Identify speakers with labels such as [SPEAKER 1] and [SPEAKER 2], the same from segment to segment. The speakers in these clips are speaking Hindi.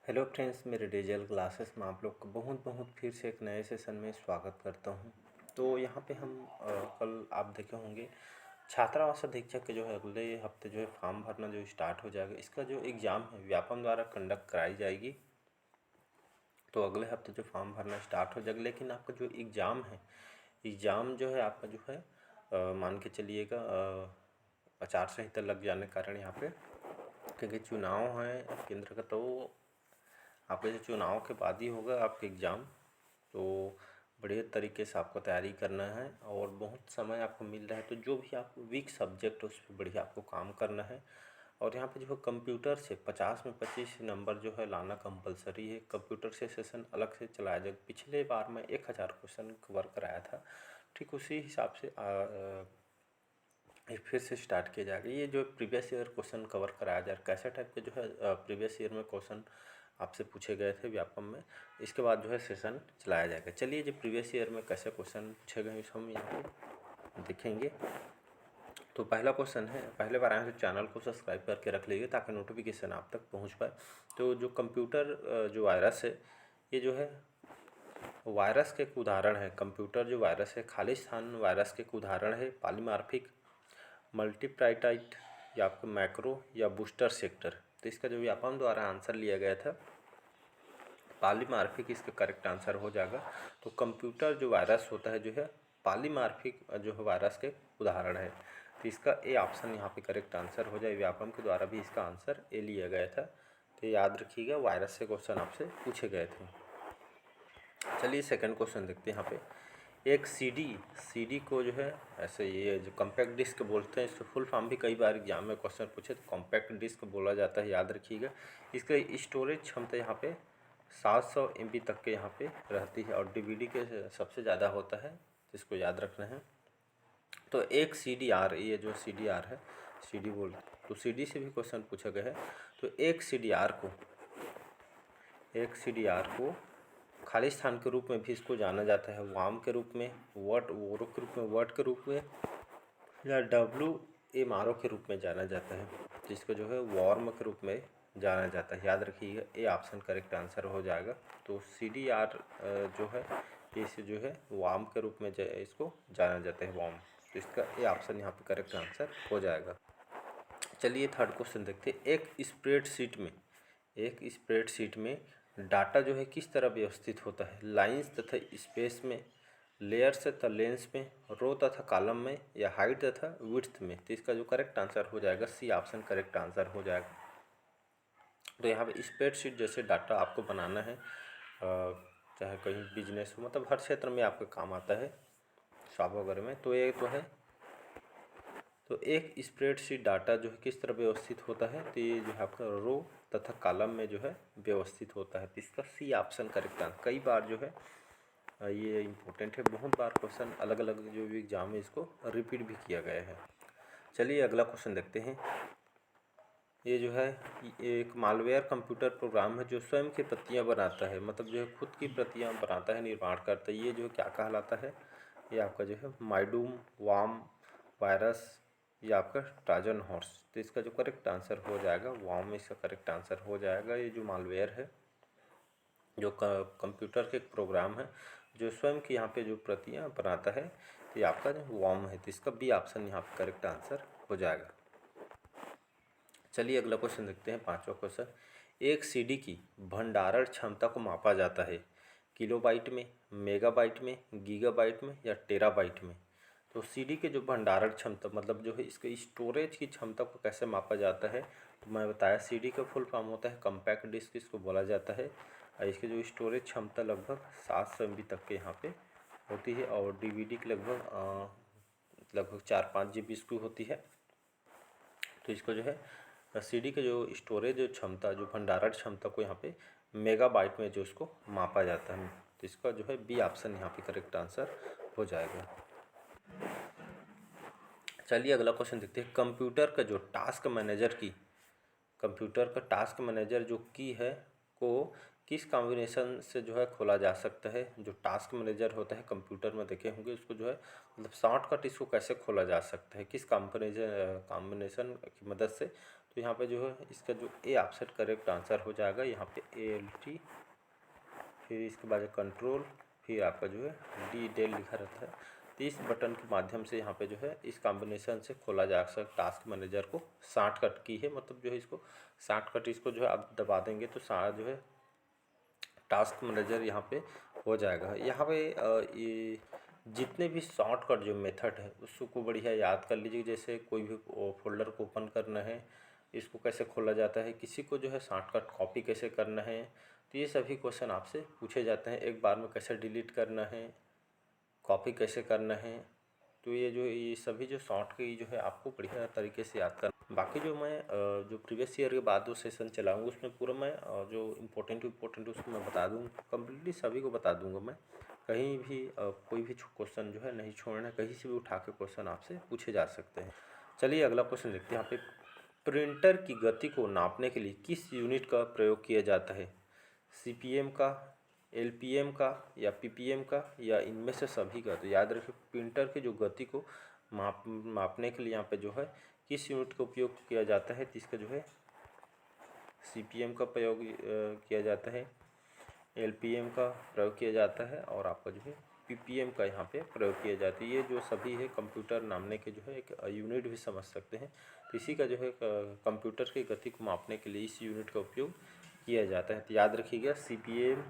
[SPEAKER 1] हेलो फ्रेंड्स, मेरे डिजिटल क्लासेस में आप लोग को बहुत बहुत फिर से एक नए सेशन में स्वागत करता हूं। तो यहाँ पे हम कल आप देखे होंगे छात्रावास अधीक्षक के जो है अगले हफ्ते जो है फॉर्म भरना जो स्टार्ट हो जाएगा। इसका जो एग्ज़ाम है व्यापम द्वारा कंडक्ट कराई जाएगी। तो अगले हफ्ते जो फॉर्म भरना स्टार्ट हो जाएगा, लेकिन आपका जो एग्ज़ाम है, एग्ज़ाम जो है आपका जो है मान के चलिएगा आचार संहिता लग जाने के कारण यहाँ पे, क्योंकि चुनाव है केंद्र का, तो आपके जो चुनाव के बाद ही होगा आपका एग्ज़ाम। तो बढ़िया तरीके से आपको तैयारी करना है और बहुत समय आपको मिल रहा है, तो जो भी आप वीक सब्जेक्ट है उस पर बढ़िया आपको काम करना है। और यहाँ पे जो है कंप्यूटर से 50 में 25 नंबर जो है लाना कंपलसरी है। कंप्यूटर से सेशन अलग से चलाया जाएगा। पिछले बार मैं 1000 क्वेश्चन कवर कराया था, ठीक उसी हिसाब से ये फिर से स्टार्ट किया जाएगा। ये जो प्रीवियस ईयर क्वेश्चन कवर कराया जाए, कैसे टाइप के जो है प्रीवियस ईयर में क्वेश्चन आपसे पूछे गए थे व्यापम में, इसके बाद जो है सेशन चलाया जाएगा। चलिए, जो प्रीवियस ईयर में कैसे क्वेश्चन पूछे गए इस हम यहाँ पे देखेंगे। तो पहला क्वेश्चन है, पहले बार आए तो चैनल को सब्सक्राइब करके रख लीजिए ताकि नोटिफिकेशन आप तक पहुँच पाए। तो जो कंप्यूटर जो वायरस है, ये जो है वायरस के एक उदाहरण है। कंप्यूटर जो वायरस है खालिस्तान वायरस के एक उदाहरण है। पॉलीमार्फिक, मल्टीप्लाइटाइट या आपका मैक्रो या बूस्टर सेक्टर। तो इसका जो व्यापम द्वारा आंसर लिया गया था पॉलीमार्फिक, इसका करेक्ट आंसर हो जाएगा। तो कंप्यूटर जो वायरस होता है जो है पॉलीमार्फिक जो है वायरस के उदाहरण है। तो इसका ए ऑप्शन यहाँ पे करेक्ट आंसर हो जाए। व्यापम के द्वारा भी इसका आंसर ए लिया गया था। तो याद रखिएगा, वायरस से क्वेश्चन आपसे पूछे गए थे। चलिए सेकंड क्वेश्चन देखते हैं यहाँ पे। एक सीडी को जो है ऐसे, ये जो कॉम्पैक्ट डिस्क बोलते हैं, इसका फुल फॉर्म भी कई बार एग्जाम में क्वेश्चन पूछे तो कॉम्पैक्ट डिस्क बोला जाता है, याद रखिएगा। इसका स्टोरेज क्षमता यहाँ पे 700 MB तक के यहाँ पे रहती है और डीवीडी के सबसे ज़्यादा होता है, जिसको याद रखना है। तो एक CDR, ये जो CDR है, CD बोल, तो CD से भी क्वेश्चन पूछा गया है। तो एक CDR को खालिस्तान के रूप में भी इसको जाना जाता है, वाम के रूप में, वोरो के रूप में, वर्ड के रूप में, या WMRO के रूप में जाना जाता है, जिसको जो है वॉर्म के रूप में जाना जाता है। याद रखिएगा, ए ऑप्शन करेक्ट आंसर हो जाएगा। तो CDR जो है इसे जो है वार्म के रूप में इसको जाना जाता है, वार्म। तो इसका ए ऑप्शन यहाँ पे करेक्ट आंसर हो जाएगा। चलिए थर्ड क्वेश्चन देखते हैं। एक स्प्रेडशीट में डाटा जो है किस तरह व्यवस्थित होता है? लाइंस तथा स्पेस में, लेयर्स तथा लेंस में, रो तथा कॉलम में, या हाइट तथा विड्थ में। तो इसका जो करेक्ट आंसर हो जाएगा सी ऑप्शन करेक्ट आंसर हो जाएगा। तो यहाँ पे स्प्रेडशीट जैसे डाटा आपको बनाना है, चाहे कहीं बिजनेस हो, मतलब हर क्षेत्र में आपका काम आता है, शॉप वगैरह में। तो ये तो है। तो एक स्प्रेडशीट डाटा जो है किस तरह व्यवस्थित होता है? तो ये जो है आपका रो तथा कॉलम में जो है व्यवस्थित होता है। तो इसका सी ऑप्शन करेक्ट आंसर। कई बार जो है ये इम्पोर्टेंट है, बहुत बार क्वेश्चन अलग अलग जो भी एग्जाम है इसको रिपीट भी किया गया है। चलिए अगला क्वेश्चन देखते हैं। ये जो है एक मालवेयर कंप्यूटर प्रोग्राम है जो स्वयं की प्रतियां बनाता है, मतलब जो है खुद की प्रतियां बनाता है, निर्माण करता है। ये जो क्या कहलाता है? ये आपका जो है माइडूम, वाम वायरस, या आपका ट्रोजन हॉर्स। तो इसका जो करेक्ट आंसर हो जाएगा वाम, इसका करेक्ट आंसर हो जाएगा। ये जो मालवेयर है, जो कंप्यूटर के एक प्रोग्राम है जो स्वयं की यहाँ पे जो प्रतियां बनाता है, तो ये आपका जो वाम है। तो इसका बी ऑप्शन यहाँ पे करेक्ट आंसर हो जाएगा। चलिए अगला क्वेश्चन देखते हैं, पांचवा क्वेश्चन। एक सीडी की भंडारण क्षमता को मापा जाता है किलोबाइट में, मेगाबाइट में, गीगाबाइट में, या टेराबाइट में। तो सीडी के जो भंडारण क्षमता, मतलब जो है इसके स्टोरेज की क्षमता को कैसे मापा जाता है? तो मैं बताया सीडी का फुल फॉर्म होता है कॉम्पैक्ट डिस्क, इसको बोला जाता है। और इसकी जो स्टोरेज क्षमता लगभग 700 MB तक के यहाँ पे होती है, और डीवीडी की लगभग 4-5 GB इसकी होती है। तो इसको जो है सीडी के जो स्टोरेज क्षमता, जो भंडारण क्षमता को यहाँ पे मेगाबाइट में जो इसको मापा जाता है। तो इसका जो है बी ऑप्शन यहाँ पे करेक्ट आंसर हो जाएगा। चलिए अगला क्वेश्चन देखते हैं। कंप्यूटर का टास्क मैनेजर जो की है को किस कॉम्बिनेशन से जो है खोला जा सकता है? जो टास्क मैनेजर होता है कंप्यूटर में देखे होंगे, उसको जो है मतलब शॉर्टकट इसको कैसे खोला जा सकता है, किस कॉम्बिनेशन की मदद से? तो यहाँ पे जो है इसका जो ए ऑप्शन करेक्ट आंसर हो जाएगा। यहाँ पे ALT, फिर इसके बाद कंट्रोल, फिर आपका जो है डी डेल लिखा रहता है। तो इस बटन के माध्यम से यहाँ पे जो है इस कॉम्बिनेशन से खोला जा सकता टास्क मैनेजर को। शॉर्टकट की है, मतलब जो है इसको शॉर्टकट इसको जो है आप दबा देंगे तो सारा जो है टास्क मैनेजर यहाँ पे हो जाएगा। यहाँ पे ये जितने भी शॉर्टकट जो मेथड है उसको बढ़िया याद कर लीजिए। जैसे कोई भी फोल्डर को ओपन करना है, इसको कैसे खोला जाता है, किसी को जो है शॉर्टकट कॉपी कैसे करना है, तो ये सभी क्वेश्चन आपसे पूछे जाते हैं। एक बार में कैसे डिलीट करना है, कॉपी कैसे करना है, तो ये सभी जो शॉर्ट की जो है आपको बढ़िया तरीके से याद करना। बाकी जो मैं जो प्रीवियस ईयर के बाद जो सेशन चलाऊँगा उसमें पूरा मैं जो इम्पोर्टेंट उसको मैं बता दूँगा, कम्प्लीटली सभी को बता दूँगा मैं। कहीं भी कोई भी क्वेश्चन जो है नहीं छोड़ना, कहीं से भी उठा के क्वेश्चन आपसे पूछे जा सकते हैं। चलिए अगला क्वेश्चन देखते हैं। यहाँ पे प्रिंटर की गति को नापने के लिए किस यूनिट का प्रयोग किया जाता है? CPM का, LPM का या PPM का या इनमें से सभी का? तो याद रखिए प्रिंटर की जो गति को मापने के लिए यहाँ पे जो है किस यूनिट का उपयोग किया जाता है, तो इसका जो है CPM का प्रयोग किया जाता है, LPM का प्रयोग किया जाता है और आपका जो है PPM का यहाँ पे प्रयोग किया जाता है। ये जो सभी है कंप्यूटर नामने के जो है एक यूनिट भी समझ सकते हैं। तो इसी का जो है कंप्यूटर की गति को मापने के लिए इस यूनिट का उपयोग किया जाता है। तो याद रखिएगा CPM,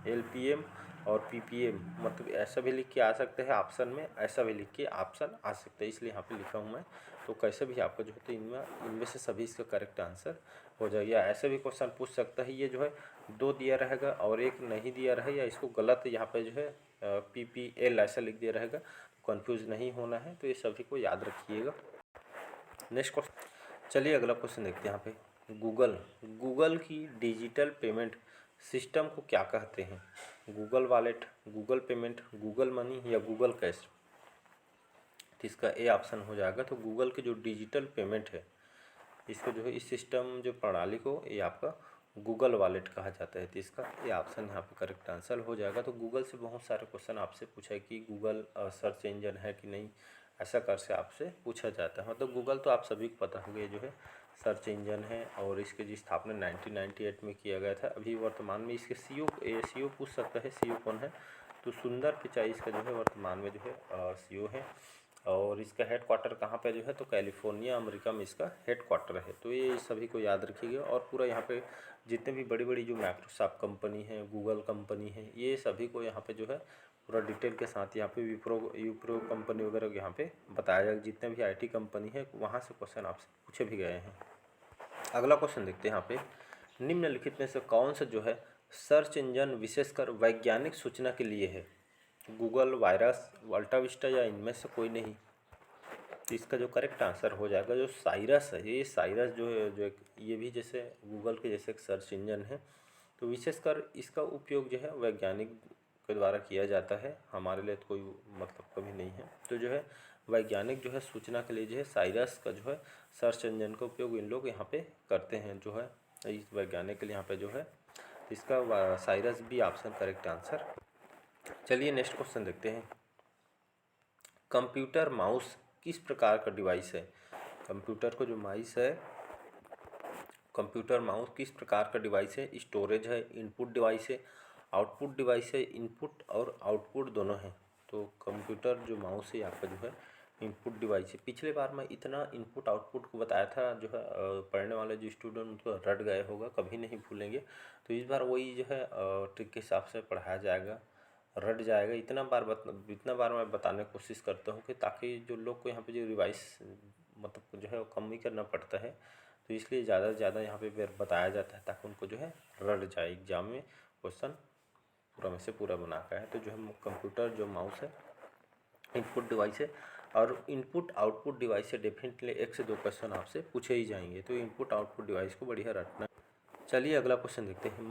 [SPEAKER 1] LPM और PPM, मतलब ऐसा भी लिख के आ सकते हैं ऑप्शन में, ऐसा भी लिख के ऑप्शन आ सकता है, इसलिए यहाँ पे लिखा हूँ मैं। तो कैसे भी आपका जो है तो इनमें से सभी इसका करेक्ट आंसर हो जाएगा। ऐसे भी क्वेश्चन पूछ सकता है, ये जो है 2 दिया रहेगा और एक नहीं दिया रहे, या इसको गलत यहाँ पे जो है PPL ऐसा लिख दिया रहेगा, तो कन्फ्यूज़ नहीं होना है। तो ये सभी को याद रखिएगा। नेक्स्ट क्वेश्चन, चलिए अगला क्वेश्चन देखते हैं। यहाँ पे गूगल की डिजिटल पेमेंट सिस्टम को क्या कहते हैं? Google wallet, Google payment, Google money या गूगल कैश? तो इसका ए ऑप्शन हो जाएगा। तो गूगल की जो डिजिटल पेमेंट है इसको जो है इस सिस्टम जो प्रणाली को ये आपका गूगल वॉलेट कहा जाता है। तो इसका ये ऑप्शन यहाँ पे करेक्ट आंसर हो जाएगा। तो गूगल से बहुत सारे क्वेश्चन आपसे पूछा है कि गूगल सर्च इंजन है कि नहीं, ऐसा कर से आपसे पूछा जाता है। मतलब गूगल तो आप सभी को पता होगा, जो है सर्च इंजन है और इसकी जो स्थापना 1998 में किया गया था। अभी वर्तमान में इसके CEO पूछ सकता है, CEO कौन है? तो सुंदर पिचाई इसका जो है वर्तमान में जो है CEO है। और इसका हेड क्वार्टर कहाँ पे जो है? तो कैलिफोर्निया अमेरिका में इसका हेड क्वार्टर है। तो ये सभी को याद रखिएगा। और पूरा यहाँ पे जितने भी बड़ी बड़ी जो माइक्रोसॉफ्ट कंपनी है, गूगल कंपनी है, ये सभी को यहाँ पे जो है पूरा डिटेल के साथ यहाँ पे विप्रो कंपनी वगैरह यहाँ पे बताया जाएगा। जितने भी IT कंपनी है वहाँ से क्वेश्चन आपसे पूछे भी गए हैं। अगला क्वेश्चन देखते हैं। यहाँ पे निम्नलिखित में से कौन सा जो है सर्च इंजन विशेषकर वैज्ञानिक सूचना के लिए है? गूगल, वायरस, अल्टा विस्टा या इनमें से कोई नहीं? तो इसका जो करेक्ट आंसर हो जाएगा जो साइरस है, ये साइरस जो है ये भी जैसे गूगल के जैसे एक सर्च इंजन है। तो विशेषकर इसका उपयोग जो है वैज्ञानिक के द्वारा किया जाता है, हमारे लिए तो कोई मतलब कभी नहीं है। तो जो है वैज्ञानिक जो है सूचना के लिए जो है साइरस का जो है सर्च इंजन का उपयोग इन लोग यहाँ पे करते हैं। जो है इस वैज्ञानिक के लिए यहाँ पे जो है इसका साइरस भी ऑप्शन करेक्ट आंसर। चलिए नेक्स्ट क्वेश्चन देखते हैं। कंप्यूटर माउस किस प्रकार का डिवाइस है? कंप्यूटर को जो माउस है, कंप्यूटर माउस किस प्रकार का डिवाइस है? स्टोरेज है, इनपुट डिवाइस है, आउटपुट डिवाइस है, इनपुट और आउटपुट दोनों हैं। तो कंप्यूटर जो माउस है आपका जो है इनपुट डिवाइस है। पिछले बार मैं इतना इनपुट आउटपुट को बताया था, जो है पढ़ने वाले जो स्टूडेंट उनको रट गए होगा, कभी नहीं भूलेंगे। तो इस बार वही जो है ट्रिक के हिसाब से पढ़ाया जाएगा, रट जाएगा। इतना बार मैं बताने की कोशिश करता हूँ कि ताकि जो लोग को यहाँ पे जो रिवाइज मतलब जो है वो कम ही करना पड़ता है, तो इसलिए ज़्यादा से ज़्यादा यहाँ पे बताया जाता है ताकि उनको जो है रट जाए एग्जाम में क्वेश्चन पूरा में से पूरा बना का है। तो जो है कंप्यूटर जो माउस है इनपुट डिवाइस है और इनपुट आउटपुट डिवाइस से डेफिनेटली 1 से 2 क्वेश्चन आपसे पूछे ही जाएंगे। तो इनपुट आउटपुट डिवाइस को बढ़िया रटना। चलिए अगला क्वेश्चन देखते हैं।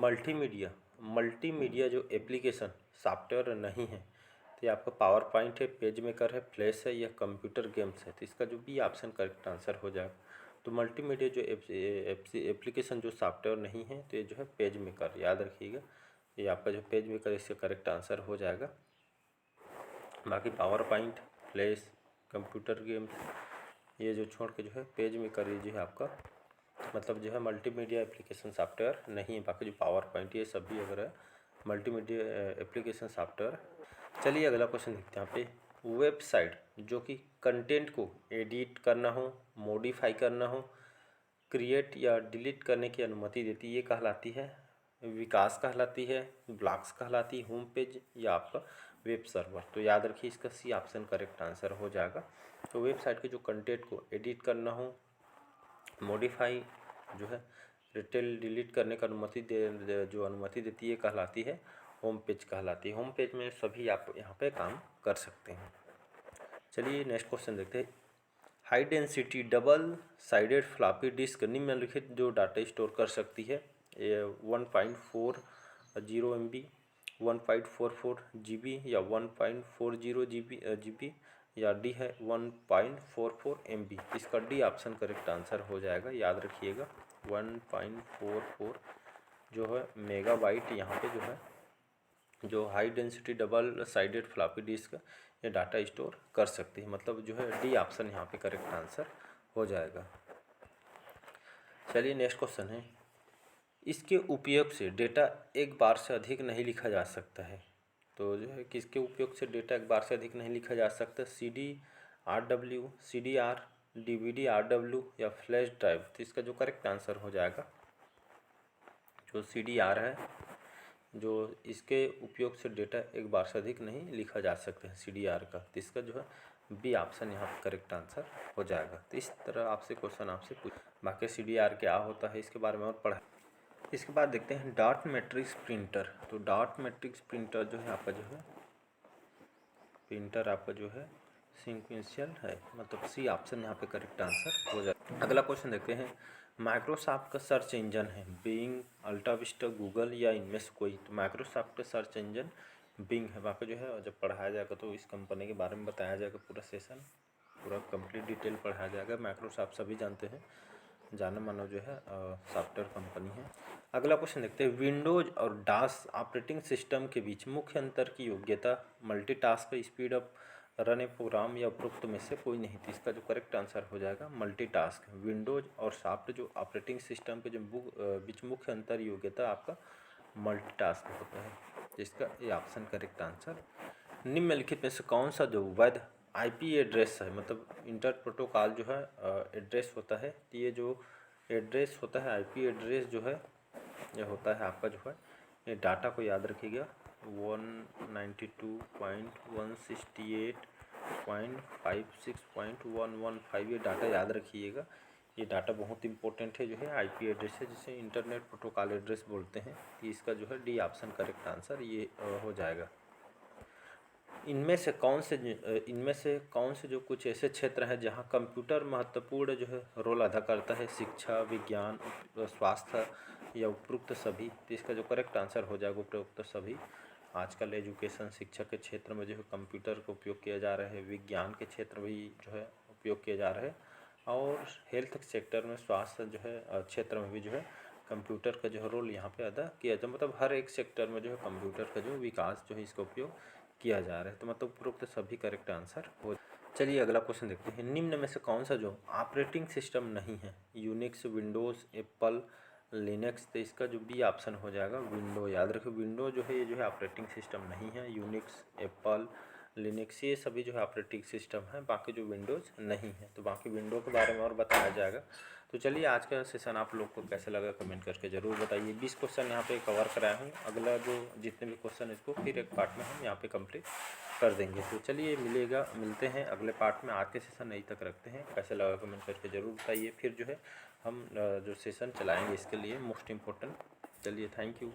[SPEAKER 1] मल्टीमीडिया जो एप्लीकेशन सॉफ्टवेयर नहीं है, तो ये आपका पावर पॉइंट है, पेज मेकर है, फ्लैश है या कंप्यूटर गेम्स है? तो इसका जो बी ऑप्शन करेक्ट आंसर हो जाएगा। तो मल्टीमीडिया जो एप्लीकेशन जो सॉफ्टवेयर नहीं है, तो ये जो है पेज मेकर, याद रखिएगा। ये आपका जो पेज मेकर इसका करेक्ट आंसर हो जाएगा। बाकी power point, flash, computer games ये जो छोड़ के जो है पेज मेकर ये जो है आपका मतलब जो है मल्टीमीडिया एप्लीकेशन सॉफ्टवेयर नहीं है। बाकी जो पावर पॉइंट ये सभी अगर है मल्टीमीडिया एप्लीकेशन सॉफ्टवेयर। चलिए अगला क्वेश्चन देखते हैं यहाँ पे। वेबसाइट जो कि कंटेंट को एडिट करना हो, मॉडिफाई करना हो, क्रिएट या डिलीट करने की अनुमति देती है, ये कहलाती है विकास कहलाती है, ब्लॉग्स कहलाती है, होम पेज या आपका वेब सर्वर। तो याद रखिए इसका सी ऑप्शन करेक्ट आंसर हो जाएगा। तो वेबसाइट के जो कंटेंट को एडिट करना हो, मॉडिफाई जो है रिटेल डिलीट करने का जो अनुमति देती है कहलाती है होम पेज कहलाती है। होम पेज में सभी आप यहाँ पे काम कर सकते हैं। चलिए नेक्स्ट क्वेश्चन देखते हैं। High density double sided floppy disk निम्नलिखित जो डाटा स्टोर कर सकती है, 1.40 MB, 1.44 GB या 1.40 GB या डी है 1.44 MB। इसका डी ऑप्शन करेक्ट आंसर हो जाएगा। याद रखिएगा 1.44 जो है मेगाबाइट यहाँ पे जो है जो high density double sided floppy disk ये डाटा स्टोर कर सकती है। मतलब जो है डी ऑप्शन यहाँ पे करेक्ट आंसर हो जाएगा। चलिए नेक्स्ट क्वेश्चन है। इसके उपयोग से डेटा एक बार से अधिक नहीं लिखा जा सकता है। तो जो है किसके उपयोग से डेटा एक बार से अधिक नहीं लिखा जा सकता? CD-RW, CDR, DVD-RW या फ्लैश ड्राइव। तो इसका जो करेक्ट आंसर हो जाएगा जो CDR है, जो इसके उपयोग से डेटा एक बार से अधिक नहीं लिखा जा सकता है CDR का। तो इसका जो है बी ऑप्शन यहाँ पर करेक्ट आंसर हो जाएगा। तो इस तरह आपसे क्वेश्चन आपसे पूछ बाकी CDR क्या होता है इसके बारे में और पढ़ा। इसके बाद देखते हैं डॉट मैट्रिक्स प्रिंटर। तो डॉट मैट्रिक्स प्रिंटर जो है आपका जो है प्रिंटर आपका जो है सीक्वेंशियल है। मतलब सी ऑप्शन यहाँ पे करेक्ट आंसर हो जाए। अगला क्वेश्चन देखते हैं। माइक्रोसॉफ्ट का सर्च इंजन है बिंग, अल्टा विस्टा, गूगल या इनमें से कोई। तो माइक्रोसॉफ्ट का सर्च इंजन बिंग है। वहाँ पे जो है जब पढ़ाया जाएगा तो इस कंपनी के बारे में बताया जाएगा, पूरा सेशन पूरा कंप्लीट डिटेल पढ़ाया जाएगा। माइक्रोसॉफ्ट सभी जानते हैं, जाना मानो जो है सॉफ्टवेयर कंपनी है। अगला क्वेश्चन देखते हैं। विंडोज और डॉस ऑपरेटिंग सिस्टम के बीच मुख्य अंतर की योग्यता मल्टीटास्क, स्पीड अप, रन ए प्रोग्राम या उपरोक्त में से कोई नहीं थी। इसका जो करेक्ट आंसर हो जाएगा मल्टीटास्क। विंडोज और सॉफ्ट जो ऑपरेटिंग सिस्टम के जो बीच मुख्य अंतर योग्यता आपका मल्टीटास्क होता है। इसका ये ऑप्शन करेक्ट आंसर। निम्नलिखित में से कौन सा जो वैध IP एड्रेस है, मतलब इंटर प्रोटोकॉल जो है एड्रेस होता है। ये जो एड्रेस होता है IP एड्रेस जो है ये होता है आपका जो है ये डाटा को याद रखिएगा 192.168.56.115 ये डाटा याद रखिएगा। ये डाटा बहुत इंपॉर्टेंट है जो है IP एड्रेस है, जिसे इंटरनेट प्रोटोकॉल एड्रेस बोलते हैं। इसका जो है डी ऑप्शन करेक्ट आंसर ये हो जाएगा। इनमें से कौन से जो कुछ ऐसे क्षेत्र हैं जहां कंप्यूटर महत्वपूर्ण जो है रोल अदा करता है? शिक्षा, विज्ञान, स्वास्थ्य या उपरोक्त सभी। तो इसका जो करेक्ट आंसर हो जाएगा उपरोक्त सभी। आजकल एजुकेशन शिक्षा के क्षेत्र में जो है कंप्यूटर का उपयोग किया जा रहा है, विज्ञान के क्षेत्र भी जो है उपयोग किया जा रहा है, और हेल्थ सेक्टर में स्वास्थ्य जो है क्षेत्र में भी जो है कंप्यूटर का जो है रोल यहाँ पे अदा किया जाए। मतलब हर एक सेक्टर में जो है कंप्यूटर का जो विकास जो है इसका उपयोग किया जा रहा है। तो मतलब उपरोक्त सभी करेक्ट आंसर हो। चलिए अगला क्वेश्चन देखते हैं। निम्न में से कौन सा जो ऑपरेटिंग सिस्टम नहीं है? Unix, Windows, Apple, Linux. तो इसका जो बी ऑप्शन हो जाएगा विंडो। याद रखिए विंडो जो है ये जो है ऑपरेटिंग सिस्टम नहीं है। यूनिक्स, एप्पल, लिनक्स ये सभी जो है ऑपरेटिंग सिस्टम है, बाकी जो विंडोज़ नहीं है। तो बाकी विंडो के बारे में और बताया जाएगा। तो चलिए आज का सेशन आप लोग को कैसे लगा कमेंट करके ज़रूर बताइए। 20 क्वेश्चन यहाँ पे कवर कराया हूँ। अगला जो जितने भी क्वेश्चन इसको फिर एक पार्ट में हम यहाँ पे कंप्लीट कर देंगे। तो चलिए मिलते हैं अगले पार्ट में। आज के सेशन यहीं तक रखते हैं। कैसे लगा कमेंट करके ज़रूर बताइए। फिर जो है हम जो सेशन चलाएँगे इसके लिए मोस्ट इम्पोर्टेंट। चलिए थैंक यू।